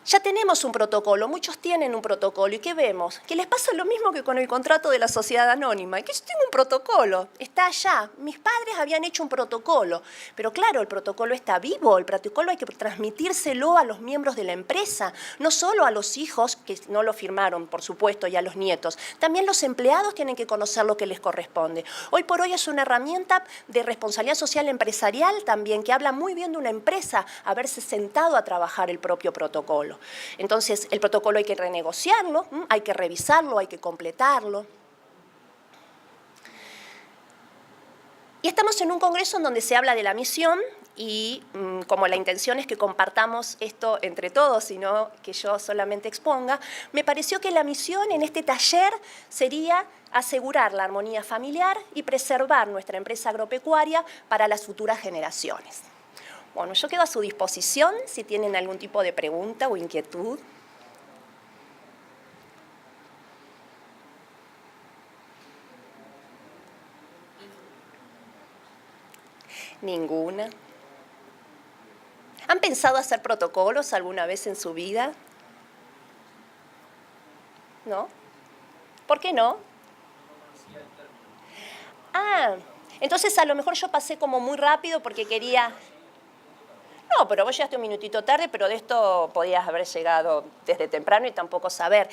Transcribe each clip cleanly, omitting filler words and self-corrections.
Ya tenemos un protocolo, muchos tienen un protocolo. ¿Y qué vemos? Que les pasa lo mismo que con el contrato de la sociedad anónima. Que yo tengo un protocolo, está allá. Mis padres habían hecho un protocolo. Pero claro, el protocolo está vivo, el protocolo hay que transmitírselo a los miembros de la empresa, no solo a los hijos, que no lo firmaron, por supuesto, y a los nietos. También los empleados tienen que conocer lo que les corresponde. Hoy por hoy es una herramienta de responsabilidad social empresarial también, que habla muy bien de una empresa haberse sentado a trabajar el propio protocolo. Entonces, el protocolo hay que renegociarlo, hay que revisarlo, hay que completarlo. Y estamos en un congreso en donde se habla de la misión y como la intención es que compartamos esto entre todos y no que yo solamente exponga, me pareció que la misión en este taller sería asegurar la armonía familiar y preservar nuestra empresa agropecuaria para las futuras generaciones. Bueno, yo quedo a su disposición si tienen algún tipo de pregunta o inquietud. Ninguna. ¿Han pensado hacer protocolos alguna vez en su vida? ¿No? ¿Por qué no? Ah, entonces a lo mejor yo pasé como muy rápido porque quería... No, pero vos llegaste un minutito tarde, pero de esto podías haber llegado desde temprano y tampoco saber.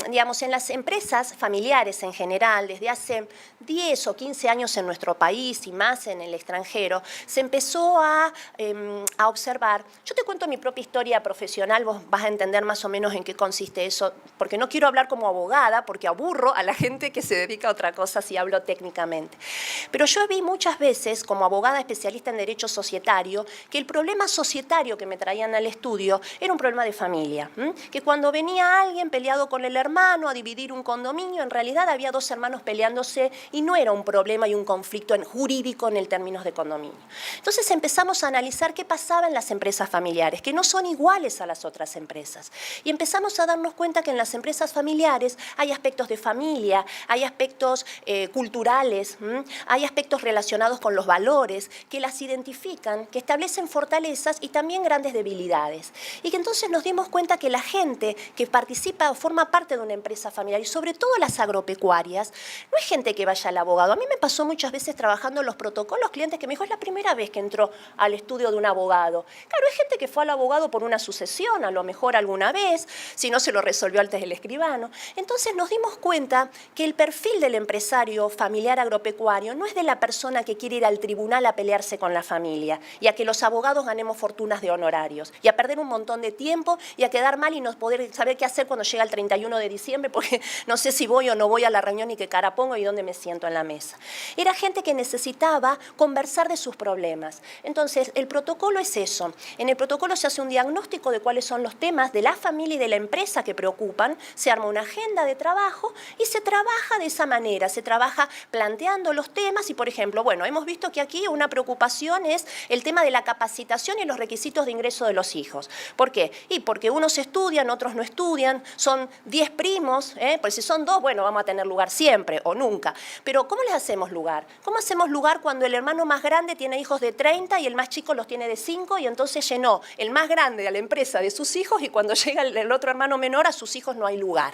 Digamos, en las empresas familiares en general, desde hace 10 o 15 años en nuestro país y más en el extranjero, se empezó a observar. Yo te cuento mi propia historia profesional, vos vas a entender más o menos en qué consiste eso, porque no quiero hablar como abogada, porque aburro a la gente que se dedica a otra cosa si hablo técnicamente. Pero yo vi muchas veces, como abogada especialista en derecho societario, que el problema societario que me traían al estudio era un problema de familia, que cuando venía alguien peleado con el hermano a dividir un condominio, en realidad había dos hermanos peleándose y no era un problema y un conflicto jurídico en el términos de condominio. Entonces empezamos a analizar qué pasaba en las empresas familiares, que no son iguales a las otras empresas. Y empezamos a darnos cuenta que en las empresas familiares hay aspectos de familia, hay aspectos culturales, hay aspectos relacionados con los valores que las identifican, que establecen fortalezas y también grandes debilidades. Y que entonces nos dimos cuenta que la gente que participa o forma parte de una empresa familiar, y sobre todo las agropecuarias, no es gente que vaya al abogado. A mí me pasó muchas veces trabajando en los protocolos, clientes que me dijo, es la primera vez que entró al estudio de un abogado. Claro, es gente que fue al abogado por una sucesión, a lo mejor alguna vez, si no se lo resolvió antes el escribano. Entonces nos dimos cuenta que el perfil del empresario familiar agropecuario no es de la persona que quiere ir al tribunal a pelearse con la familia y a que los abogados ganemos fortunas de honorarios y a perder un montón de tiempo y a quedar mal y no poder saber qué hacer cuando llega el 31 de diciembre porque no sé si voy o no voy a la reunión y qué cara pongo y dónde me siento en la mesa. Era gente que necesitaba conversar de sus problemas. Entonces, el protocolo es eso. En el protocolo se hace un diagnóstico de cuáles son los temas de la familia y de la empresa que preocupan, se arma una agenda de trabajo y se trabaja de esa manera, se trabaja planteando los temas y, por ejemplo, bueno, hemos visto que aquí una preocupación es el tema de la capacitación y los requisitos de ingreso de los hijos. ¿Por qué? Y porque unos estudian, otros no estudian, son 10 primos, pues si son 2, bueno, vamos a tener lugar siempre o nunca. Pero ¿cómo les hacemos lugar? ¿Cómo hacemos lugar cuando el hermano más grande tiene hijos de 30 y el más chico los tiene de 5 y entonces llenó el más grande a la empresa de sus hijos y cuando llega el otro hermano menor a sus hijos no hay lugar?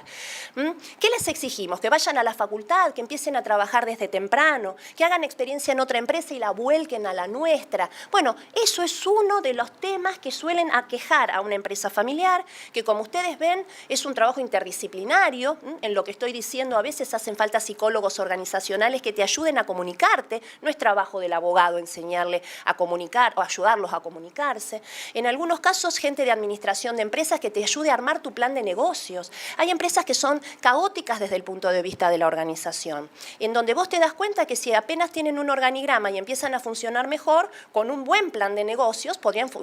¿Qué les exigimos? Que vayan a la facultad, que empiecen a trabajar desde temprano, que hagan experiencia en otra empresa y la vuelquen a la nuestra. Bueno, eso es uno de los temas que suelen aquejar a una empresa familiar, que como ustedes ven es un trabajo interdisciplinario. En lo que estoy diciendo a veces hacen falta psicólogos organizacionales que te ayuden a comunicarte. No es trabajo del abogado enseñarle a comunicar o ayudarlos a comunicarse. En algunos casos gente de administración de empresas que te ayude a armar tu plan de negocios. Hay empresas que son caóticas desde el punto de vista de la organización, en donde vos te das cuenta que si apenas tienen un organigrama y empiezan a funcionar mejor, con un buen plan de negocios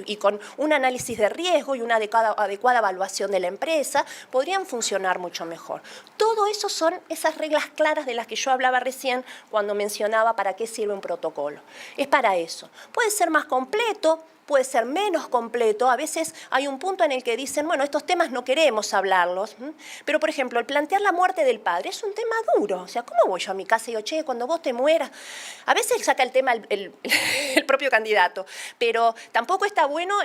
y con un análisis de riesgo y una adecuada evaluación de la empresa, podrían funcionar mucho mejor. Todo eso son esas reglas claras de las que yo hablaba recién cuando mencionaba para qué sirve un protocolo. Es para eso. Puede ser más completo, puede ser menos completo. A veces hay un punto en el que dicen, bueno, estos temas no queremos hablarlos. Pero, por ejemplo, el plantear la muerte del padre es un tema duro. O sea, ¿cómo voy yo a mi casa y digo, che, cuando vos te mueras? A veces saca el tema el propio candidato, pero tampoco está bueno,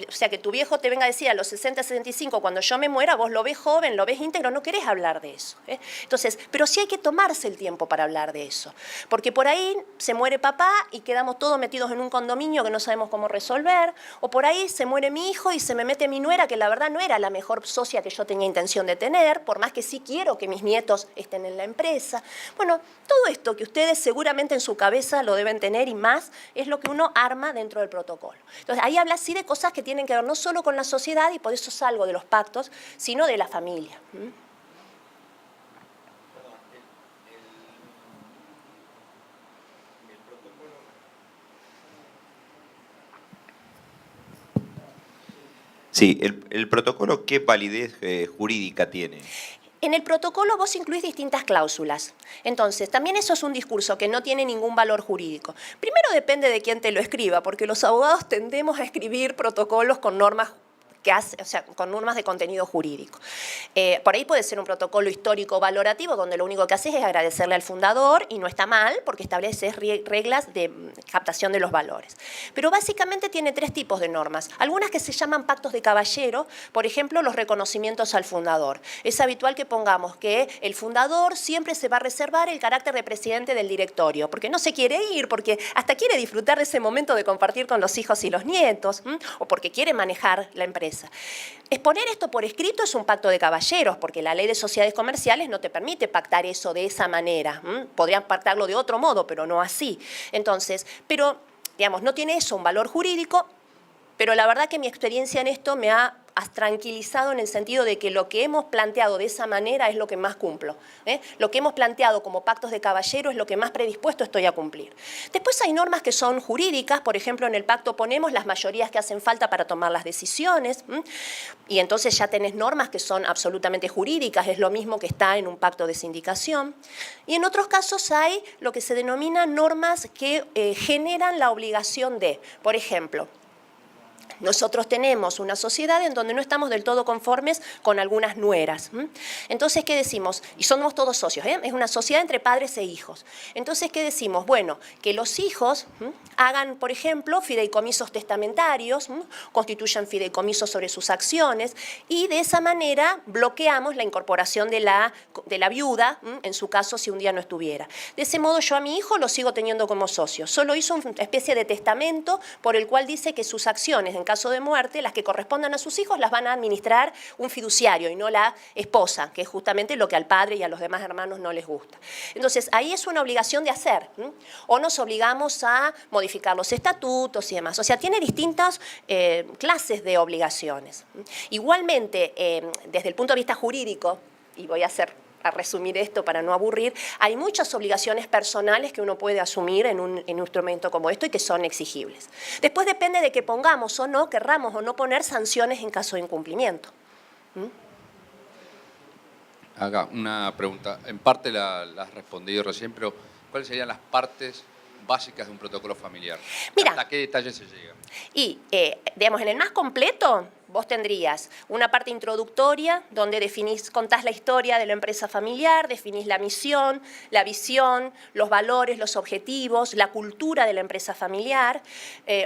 o sea, que tu viejo te venga a decir a los 60, 65, cuando yo me muera, vos lo ves joven, lo ves íntegro, no querés hablar de eso. Entonces, pero sí hay que tomarse el tiempo para hablar de eso, porque por ahí se muere papá y quedamos todos metidos en un condominio que no sabemos cómo resolver, o por ahí se muere mi hijo y se me mete mi nuera, que la verdad no era la mejor socia que yo tenía intención de tener, por más que sí quiero que mis nietos estén en la empresa. Bueno, todo esto que ustedes seguramente en su cabeza lo deben tener y más, es lo que uno arma dentro del protocolo. Entonces, ahí habla así de cosas que tienen que ver no solo con la sociedad, y por eso salgo de los pactos, sino de la familia. Sí, el protocolo, ¿qué validez jurídica tiene? En el protocolo vos incluís distintas cláusulas. Entonces, también eso es un discurso que no tiene ningún valor jurídico. Primero depende de quién te lo escriba, porque los abogados tendemos a escribir protocolos con normas o sea, con normas de contenido jurídico. Por ahí puede ser un protocolo histórico valorativo donde lo único que haces es agradecerle al fundador y no está mal porque estableces reglas de captación de los valores. Pero básicamente tiene tres tipos de normas. Algunas que se llaman pactos de caballero, por ejemplo, los reconocimientos al fundador. Es habitual que pongamos que el fundador siempre se va a reservar el carácter de presidente del directorio, porque no se quiere ir, porque hasta quiere disfrutar de ese momento de compartir con los hijos y los nietos, o porque quiere manejar la empresa. Exponer esto por escrito es un pacto de caballeros, porque la ley de sociedades comerciales no te permite pactar eso de esa manera. Podrían pactarlo de otro modo, pero no así. Entonces, pero, digamos, no tiene eso un valor jurídico, pero la verdad que mi experiencia en esto me ha tranquilizado en el sentido de que lo que hemos planteado de esa manera es lo que más cumplo. Lo que hemos planteado como pactos de caballero es lo que más predispuesto estoy a cumplir. Después hay normas que son jurídicas, por ejemplo, en el pacto ponemos las mayorías que hacen falta para tomar las decisiones, y entonces ya tenés normas que son absolutamente jurídicas, es lo mismo que está en un pacto de sindicación. Y en otros casos hay lo que se denomina normas que generan la obligación de, por ejemplo, nosotros tenemos una sociedad en donde no estamos del todo conformes con algunas nueras. Entonces, ¿qué decimos? Y somos todos socios, es una sociedad entre padres e hijos. Entonces, ¿qué decimos? Bueno, que los hijos hagan, por ejemplo, fideicomisos testamentarios, constituyan fideicomisos sobre sus acciones y de esa manera bloqueamos la incorporación de la viuda, en su caso, si un día no estuviera. De ese modo, yo a mi hijo lo sigo teniendo como socio. Solo hizo una especie de testamento por el cual dice que sus acciones, en caso de muerte, las que correspondan a sus hijos las van a administrar un fiduciario y no la esposa, que es justamente lo que al padre y a los demás hermanos no les gusta. Entonces, ahí es una obligación de hacer, o nos obligamos a modificar los estatutos y demás. O sea, tiene distintas clases de obligaciones. Igualmente, desde el punto de vista jurídico, y voy a resumir esto para no aburrir, hay muchas obligaciones personales que uno puede asumir en un instrumento como esto y que son exigibles. Después depende de que pongamos o no, querramos o no poner sanciones en caso de incumplimiento. Acá, una pregunta. En parte la has respondido recién, pero ¿cuáles serían las partes básicas de un protocolo familiar? Mira, ¿Hasta qué detalles se llega? Y, digamos, en el más completo, vos tendrías una parte introductoria donde contás la historia de la empresa familiar, definís la misión, la visión, los valores, los objetivos, la cultura de la empresa familiar,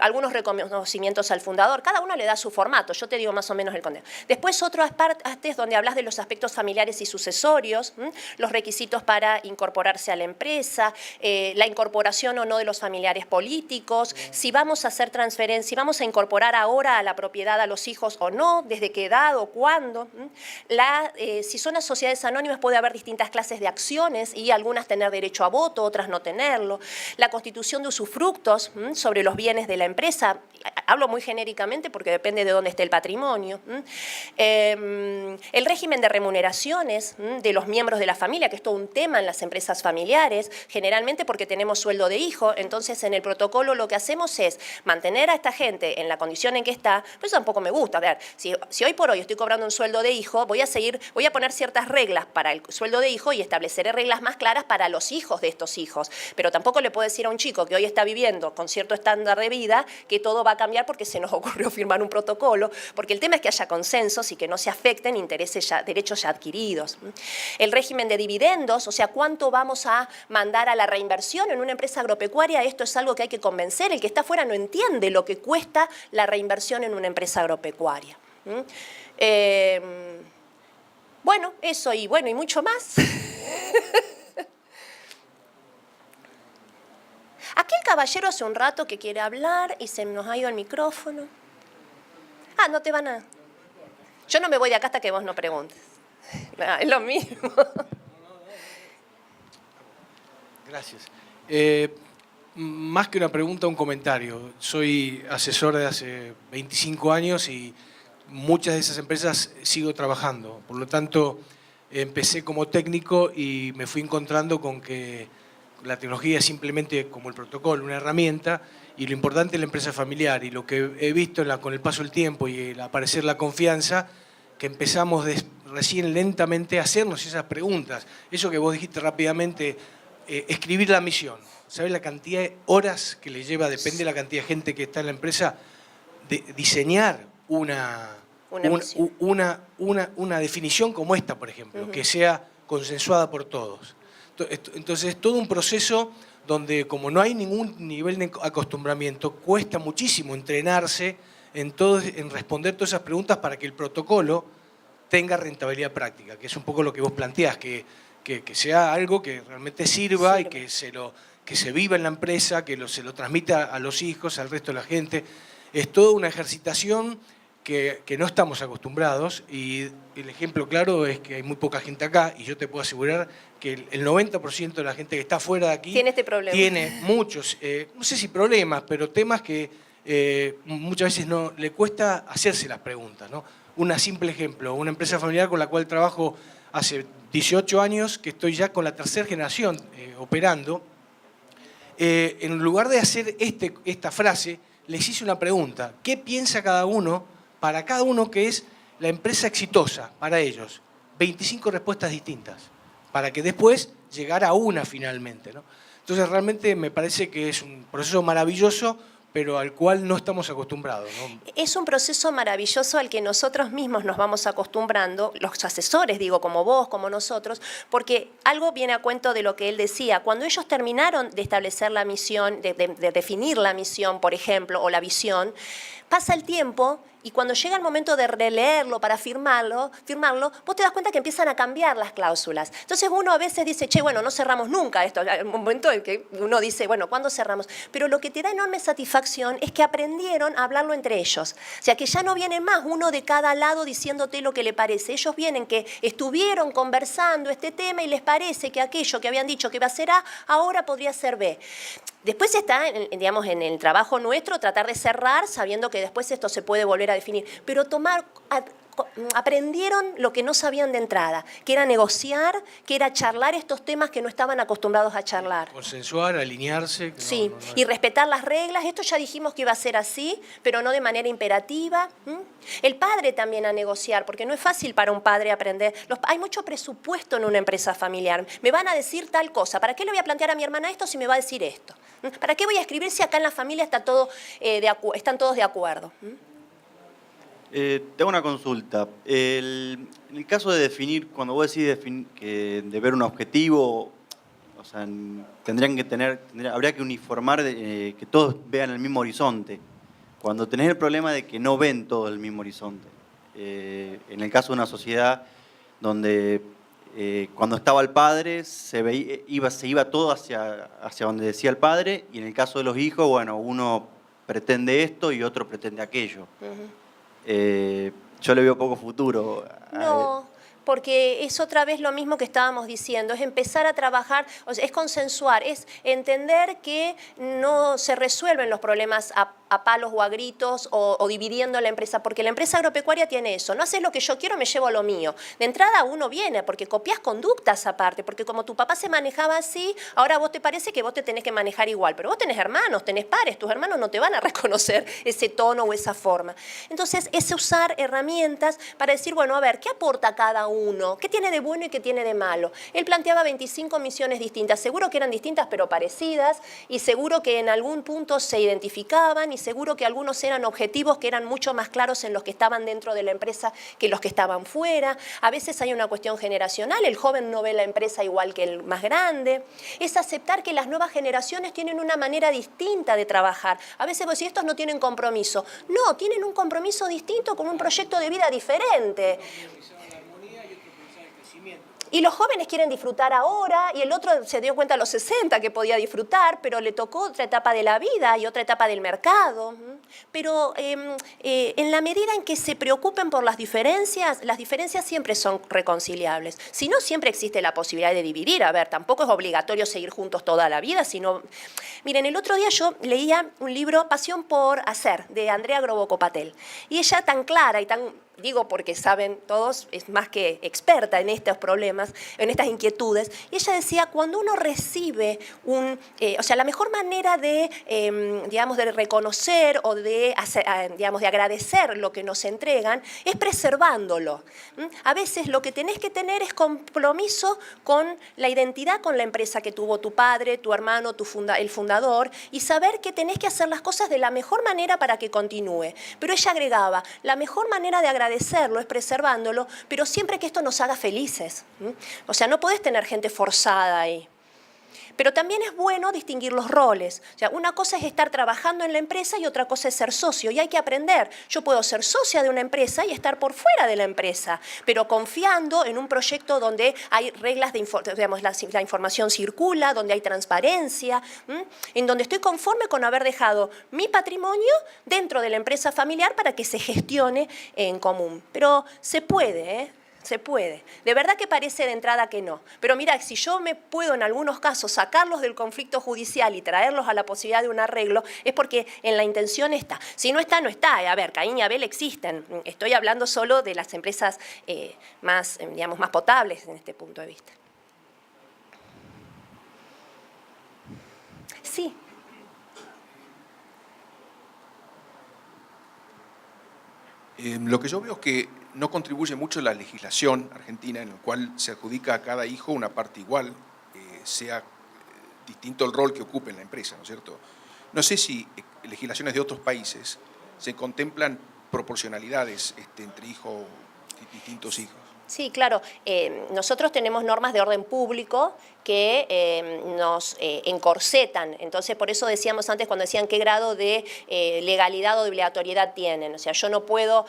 algunos reconocimientos al fundador, cada uno le da su formato, yo te digo más o menos el contenido. Después otras partes donde hablas de los aspectos familiares y sucesorios, los requisitos para incorporarse a la empresa, la incorporación o no de los familiares políticos, si vamos a hacer transferencia, si vamos a incorporar ahora a la propiedad a los hijos o no, desde qué edad o cuándo. Si son las sociedades anónimas puede haber distintas clases de acciones y algunas tener derecho a voto, otras no tenerlo. La constitución de usufructos sobre los bienes de la empresa, hablo muy genéricamente porque depende de dónde esté el patrimonio. El régimen de remuneraciones de los miembros de la familia, que es todo un tema en las empresas familiares, generalmente porque tenemos sueldo de hijo, entonces en el protocolo lo que hacemos es mantener a esta gente en la condición en que está, pero eso tampoco me gusta. A ver, si hoy por hoy estoy cobrando un sueldo de hijo, voy a poner ciertas reglas para el sueldo de hijo y estableceré reglas más claras para los hijos de estos hijos. Pero tampoco le puedo decir a un chico que hoy está viviendo con cierto estándar de vida que todo va a cambiar porque se nos ocurrió firmar un protocolo, porque el tema es que haya consensos y que no se afecten derechos ya adquiridos. El régimen de dividendos, o sea, cuánto vamos a mandar a la reinversión en una empresa agropecuaria, esto es algo que hay que convencer. El que está afuera no entiende lo que cuesta la reinversión en una empresa agropecuaria. Bueno, eso y mucho más. Aquel caballero hace un rato que quiere hablar y se nos ha ido el micrófono. Ah, no te van a... Yo no me voy de acá hasta que vos no preguntes. Es lo mismo. Gracias. Más que una pregunta, un comentario. Soy asesor de hace 25 años y muchas de esas empresas sigo trabajando. Por lo tanto, empecé como técnico y me fui encontrando con que la tecnología es simplemente como el protocolo, una herramienta, y lo importante es la empresa familiar. Y lo que he visto con el paso del tiempo y el aparecer la confianza, que empezamos recién lentamente a hacernos esas preguntas. Eso que vos dijiste rápidamente, escribir la misión. ¿Sabes la cantidad de horas que le lleva, depende de la cantidad de gente que está en la empresa, de diseñar una definición como esta, por ejemplo, que sea consensuada por todos? Entonces, es todo un proceso donde, como no hay ningún nivel de acostumbramiento, cuesta muchísimo entrenarse en responder todas esas preguntas para que el protocolo tenga rentabilidad práctica, que es un poco lo que vos planteás, que sea algo que realmente sirva y que se viva en la empresa, que se lo transmita a los hijos, al resto de la gente. Es toda una ejercitación que no estamos acostumbrados, y el ejemplo claro es que hay muy poca gente acá, y yo te puedo asegurar que el 90% de la gente que está fuera de aquí tiene este problema. Tiene muchos, no sé si problemas, pero temas que muchas veces no le cuesta hacerse las preguntas, ¿no? Un simple ejemplo, una empresa familiar con la cual trabajo hace 18 años, que estoy ya con la tercera generación operando. En lugar de hacer esta frase, les hice una pregunta. ¿Qué piensa cada uno, para cada uno, que es la empresa exitosa para ellos? 25 respuestas distintas, para que después llegara a una finalmente, ¿no? Entonces realmente me parece que es un proceso maravilloso, pero al cual no estamos acostumbrados, ¿no? Es un proceso maravilloso al que nosotros mismos nos vamos acostumbrando, los asesores, digo, como vos, como nosotros, porque algo viene a cuento de lo que él decía. Cuando ellos terminaron de establecer la misión, de definir la misión, por ejemplo, o la visión, pasa el tiempo y cuando llega el momento de releerlo para firmarlo, vos te das cuenta que empiezan a cambiar las cláusulas. Entonces uno a veces dice, che, bueno, no cerramos nunca esto. Hay un momento en que uno dice, bueno, ¿cuándo cerramos? Pero lo que te da enorme satisfacción es que aprendieron a hablarlo entre ellos. O sea, que ya no viene más uno de cada lado diciéndote lo que le parece. Ellos vienen que estuvieron conversando este tema y les parece que aquello que habían dicho que iba a ser A, ahora podría ser B. Después está, digamos, en el trabajo nuestro, tratar de cerrar sabiendo que después esto se puede volver a definir. Pero aprendieron lo que no sabían de entrada, que era negociar, que era charlar estos temas que no estaban acostumbrados a charlar. Consensuar, alinearse. Sí, y respetar las reglas. Esto ya dijimos que iba a ser así, pero no de manera imperativa. El padre también a negociar, porque no es fácil para un padre aprender. Hay mucho presupuesto en una empresa familiar. Me van a decir tal cosa. ¿Para qué le voy a plantear a mi hermana esto si me va a decir esto? ¿Para qué voy a escribir si acá en la familia están todos de acuerdo? Tengo una consulta. En el caso de definir, cuando vos decís de ver un objetivo, o sea, habría que uniformar, que todos vean el mismo horizonte. Cuando tenés el problema de que no ven todo el mismo horizonte. En el caso de una sociedad donde cuando estaba el padre se iba todo hacia donde decía el padre, y en el caso de los hijos, bueno, uno pretende esto y otro pretende aquello. Yo le veo poco futuro. No, porque es otra vez lo mismo que estábamos diciendo, es empezar a trabajar, o sea, es consensuar, es entender que no se resuelven los problemas a palos o a gritos o dividiendo la empresa, porque la empresa agropecuaria tiene eso, no haces lo que yo quiero, me llevo lo mío. De entrada uno viene porque copias conductas aparte, porque como tu papá se manejaba así, ahora a vos te parece que vos te tenés que manejar igual, pero vos tenés hermanos, tenés pares, tus hermanos no te van a reconocer ese tono o esa forma. Entonces es usar herramientas para decir, bueno, a ver, ¿qué aporta cada uno? ¿Qué tiene de bueno y qué tiene de malo? Él planteaba 25 misiones distintas, seguro que eran distintas pero parecidas, y seguro que en algún punto se identificaban, y seguro que algunos eran objetivos que eran mucho más claros en los que estaban dentro de la empresa que los que estaban fuera. A veces hay una cuestión generacional, el joven no ve la empresa igual que el más grande. Es aceptar que las nuevas generaciones tienen una manera distinta de trabajar. A veces vos decís, estos no tienen compromiso. No, tienen un compromiso distinto con un proyecto de vida diferente. Y los jóvenes quieren disfrutar ahora, y el otro se dio cuenta a los 60 que podía disfrutar, pero le tocó otra etapa de la vida y otra etapa del mercado. Pero en la medida en que se preocupen por las diferencias siempre son reconciliables. Si no, siempre existe la posibilidad de dividir. A ver, tampoco es obligatorio seguir juntos toda la vida, sino... Miren, el otro día yo leía un libro, Pasión por Hacer, de Andrea Groboko Patel. Y ella tan clara y tan... Digo porque saben todos, es más que experta en estos problemas, en estas inquietudes. Y ella decía, cuando uno recibe o sea, la mejor manera de, digamos, de reconocer o de, digamos, de agradecer lo que nos entregan es preservándolo. A veces lo que tenés que tener es compromiso con la identidad, con la empresa que tuvo tu padre, tu hermano, el fundador, y saber que tenés que hacer las cosas de la mejor manera para que continúe. Pero ella agregaba, la mejor manera de agradecerlo es preservándolo, pero siempre que esto nos haga felices. O sea, no podés tener gente forzada ahí. Pero también es bueno distinguir los roles. O sea, una cosa es estar trabajando en la empresa y otra cosa es ser socio. Y hay que aprender. Yo puedo ser socia de una empresa y estar por fuera de la empresa, pero confiando en un proyecto donde hay reglas de digamos, la información circula, donde hay transparencia, en donde estoy conforme con haber dejado mi patrimonio dentro de la empresa familiar para que se gestione en común. Pero se puede, ¿eh? Se puede. De verdad que parece de entrada que no. Pero mira, si yo me puedo en algunos casos sacarlos del conflicto judicial y traerlos a la posibilidad de un arreglo, es porque en la intención está. Si no está, no está. A ver, Caín y Abel existen. Estoy hablando solo de las empresas más, digamos, más potables en este punto de vista. Sí. Lo que yo veo es que no contribuye mucho la legislación argentina, en la cual se adjudica a cada hijo una parte igual, sea distinto el rol que ocupe en la empresa, ¿no es cierto? No sé si legislaciones de otros países se contemplan proporcionalidades entre distintos hijos. Sí, claro. Nosotros tenemos normas de orden público que nos encorsetan. Entonces, por eso decíamos antes, cuando decían qué grado de legalidad o de obligatoriedad tienen. O sea, yo no puedo,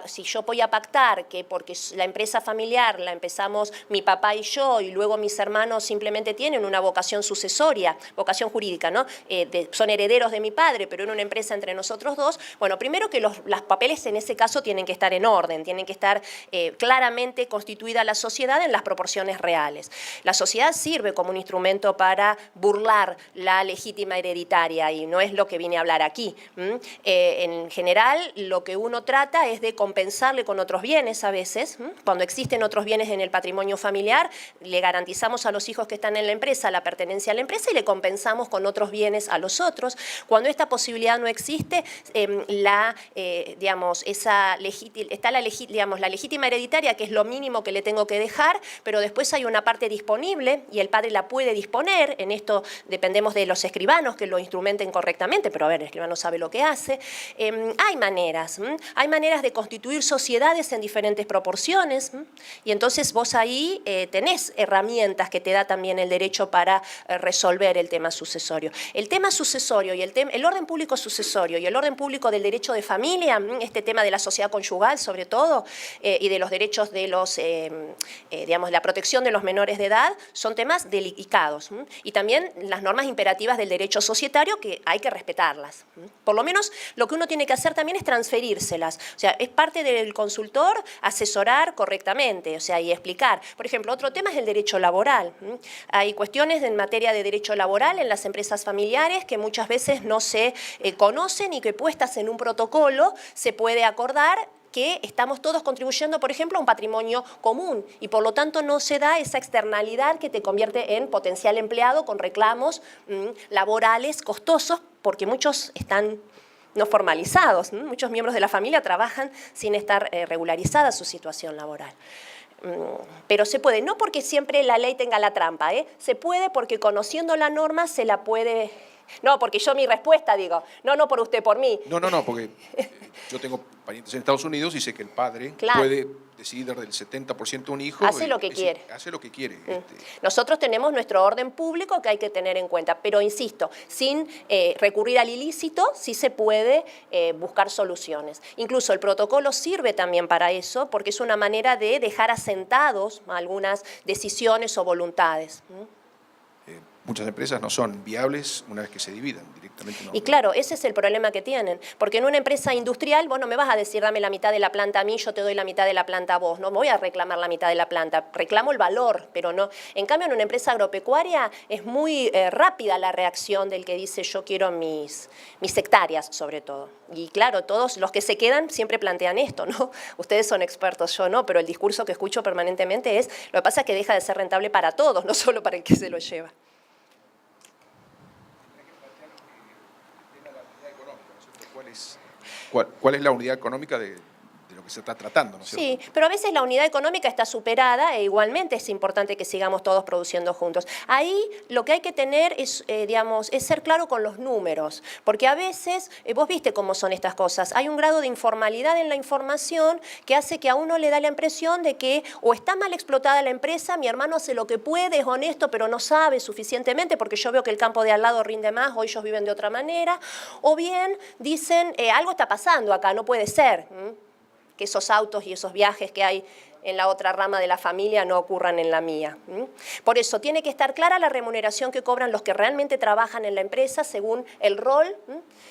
si yo voy a pactar que porque la empresa familiar la empezamos mi papá y yo, y luego mis hermanos simplemente tienen una vocación sucesoria, vocación jurídica, ¿no? Son herederos de mi padre, pero en una empresa entre nosotros dos, bueno, primero que los papeles en ese caso tienen que estar en orden, tienen que estar claramente constituida la sociedad en las proporciones reales. La sociedad sirve como un instrumento para burlar la legítima hereditaria y no es lo que vine a hablar aquí. En general, lo que uno trata es de compensarle con otros bienes a veces. Cuando existen otros bienes en el patrimonio familiar, le garantizamos a los hijos que están en la empresa la pertenencia a la empresa y le compensamos con otros bienes a los otros. Cuando esta posibilidad no existe, digamos, está la legítima hereditaria, que es lo mínimo que le tengo que dejar, pero después hay una parte disponible y el padre la puede disponer. En esto dependemos de los escribanos que lo instrumenten correctamente, pero a ver, el escribano sabe lo que hace. Hay maneras de constituir sociedades en diferentes proporciones y entonces vos ahí tenés herramientas que te da también el derecho para resolver el tema sucesorio. El tema sucesorio y el orden público sucesorio y el orden público del derecho de familia, este tema de la sociedad conyugal sobre todo, y de los derechos de los, digamos, la protección de los menores de edad son temas delicados. Y también las normas imperativas del derecho societario que hay que respetarlas. Por lo menos lo que uno tiene que hacer también es transferírselas. O sea, es parte del consultor asesorar correctamente, o sea, y explicar. Por ejemplo, otro tema es el derecho laboral. Hay cuestiones en materia de derecho laboral en las empresas familiares que muchas veces no se conocen y que puestas en un protocolo se puede acordar que estamos todos contribuyendo, por ejemplo, a un patrimonio común y por lo tanto no se da esa externalidad que te convierte en potencial empleado con reclamos laborales costosos porque muchos están no formalizados, muchos miembros de la familia trabajan sin estar regularizada su situación laboral. Pero se puede, no porque siempre la ley tenga la trampa, se puede porque conociendo la norma se la puede... No, porque yo mi respuesta digo, no por usted, por mí. No, porque yo tengo parientes en Estados Unidos y sé que el padre Claro. puede decidir del 70% de un hijo. Hace lo que quiere. Hace lo que quiere. Nosotros tenemos nuestro orden público que hay que tener en cuenta, pero insisto, sin recurrir al ilícito sí se puede buscar soluciones. Incluso el protocolo sirve también para eso porque es una manera de dejar asentados algunas decisiones o voluntades. Muchas empresas no son viables una vez que se dividan directamente. Y claro, ese es el problema que tienen, porque en una empresa industrial vos no me vas a decir dame la mitad de la planta a mí, yo te doy la mitad de la planta a vos, no me voy a reclamar la mitad de la planta, reclamo el valor, pero no. En cambio en una empresa agropecuaria es muy rápida la reacción del que dice yo quiero mis hectáreas sobre todo. Y claro, todos los que se quedan siempre plantean esto, ¿no? Ustedes son expertos, yo no, pero el discurso que escucho permanentemente es, lo que pasa es que deja de ser rentable para todos, no solo para el que se lo lleva. ¿Cuál es la unidad económica de lo que se está tratando? ¿No es cierto? Sí, pero a veces la unidad económica está superada e igualmente es importante que sigamos todos produciendo juntos. Ahí lo que hay que tener es, es ser claro con los números, porque a veces, vos viste cómo son estas cosas, hay un grado de informalidad en la información que hace que a uno le da la impresión de que o está mal explotada la empresa, mi hermano hace lo que puede, es honesto, pero no sabe suficientemente porque yo veo que el campo de al lado rinde más o ellos viven de otra manera, o bien dicen, algo está pasando acá, no puede ser. Que esos autos y esos viajes que hay en la otra rama de la familia no ocurran en la mía. Por eso tiene que estar clara la remuneración que cobran los que realmente trabajan en la empresa según el rol.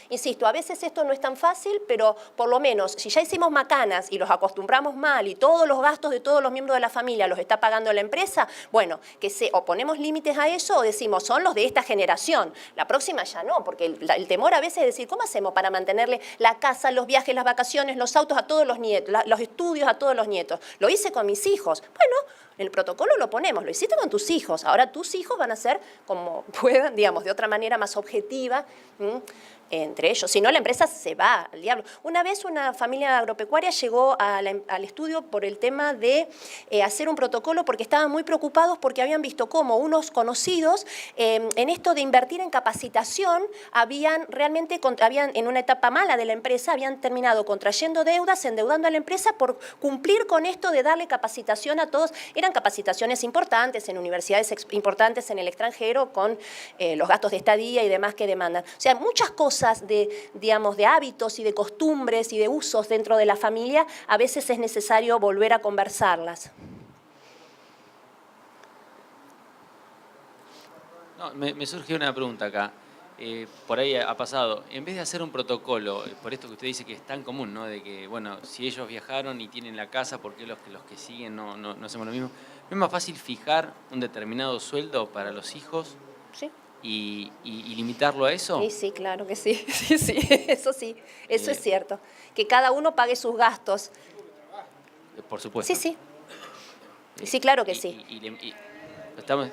Insisto, a veces esto no es tan fácil, pero por lo menos si ya hicimos macanas y los acostumbramos mal y todos los gastos de todos los miembros de la familia los está pagando la empresa, bueno, o ponemos límites a eso o decimos son los de esta generación. La próxima ya no, porque el temor a veces es decir, ¿cómo hacemos para mantenerle la casa, los viajes, las vacaciones, los autos a todos los nietos, los estudios a todos los nietos? Lo hice con mis hijos. Bueno, en el protocolo lo ponemos, lo hiciste con tus hijos. Ahora tus hijos van a ser como puedan, digamos, de otra manera más objetiva entre ellos. Si no, la empresa se va al diablo. Una vez una familia agropecuaria llegó al estudio por el tema de hacer un protocolo porque estaban muy preocupados porque habían visto cómo unos conocidos en esto de invertir en capacitación habían en una etapa mala de la empresa, habían terminado contrayendo deudas, endeudando a la empresa por cumplir con esto de darle capacitación a todos. Eran capacitaciones importantes en universidades importantes en el extranjero con los gastos de estadía y demás que demandan. O sea, muchas cosas de hábitos y de costumbres y de usos dentro de la familia, a veces es necesario volver a conversarlas. No, me surge una pregunta acá. Por ahí ha pasado, en vez de hacer un protocolo, por esto que usted dice que es tan común, ¿no? De que, bueno, si ellos viajaron y tienen la casa, ¿por qué los que siguen no hacemos lo mismo? ¿No es más fácil fijar un determinado sueldo para los hijos? Sí. Y limitarlo a eso? Sí, claro que sí. Sí, eso es cierto. Que cada uno pague sus gastos. Por supuesto. Sí. Sí, claro que sí. Estamos...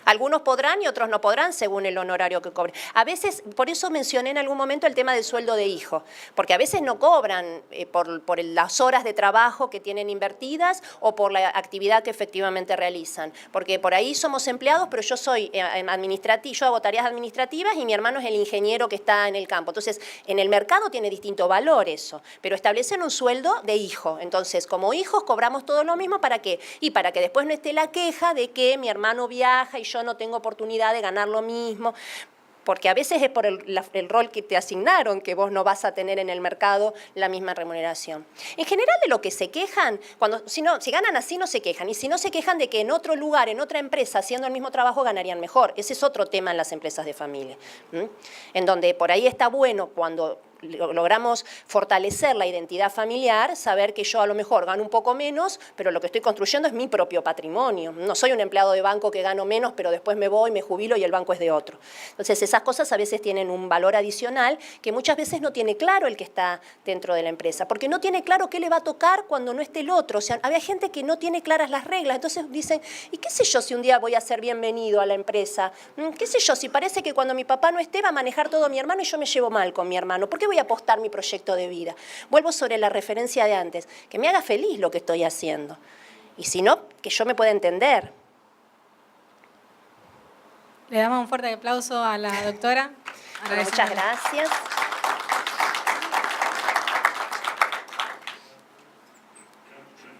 Algunos podrán y otros no podrán según el honorario que cobren. A veces, por eso mencioné en algún momento el tema del sueldo de hijo, porque a veces no cobran por las horas de trabajo que tienen invertidas o por la actividad que efectivamente realizan. Porque por ahí somos empleados, pero yo soy administrativo, yo hago tareas administrativas y mi hermano es el ingeniero que está en el campo. Entonces, en el mercado tiene distinto valor eso, pero establecen un sueldo de hijo. Entonces, como hijos cobramos todo lo mismo, ¿para qué? Y para que después no esté la queja de que mi hermano viaja y yo no tengo oportunidad de ganar lo mismo. porque a veces es por el rol que te asignaron, que vos no vas a tener en el mercado la misma remuneración. En general de lo que se quejan, si ganan así no se quejan, y si no se quejan de que en otro lugar, en otra empresa, haciendo el mismo trabajo ganarían mejor. Ese es otro tema en las empresas de familia, en donde por ahí está bueno cuando logramos fortalecer la identidad familiar, saber que yo a lo mejor gano un poco menos, pero lo que estoy construyendo es mi propio patrimonio. No soy un empleado de banco que gano menos, pero después me voy, me jubilo y el banco es de otro. Entonces esas cosas a veces tienen un valor adicional que muchas veces no tiene claro el que está dentro de la empresa, porque no tiene claro qué le va a tocar cuando no esté el otro. O sea, había gente que no tiene claras las reglas, entonces dicen, ¿y qué sé yo si un día voy a ser bienvenido a la empresa? ¿Qué sé yo si parece que cuando mi papá no esté va a manejar todo mi hermano y yo me llevo mal con mi hermano? ¿Por qué voy a apostar mi proyecto de vida? Vuelvo sobre la referencia de antes, que me haga feliz lo que estoy haciendo. Y si no, que yo me pueda entender. Le damos un fuerte aplauso a la doctora. Bueno, muchas gracias.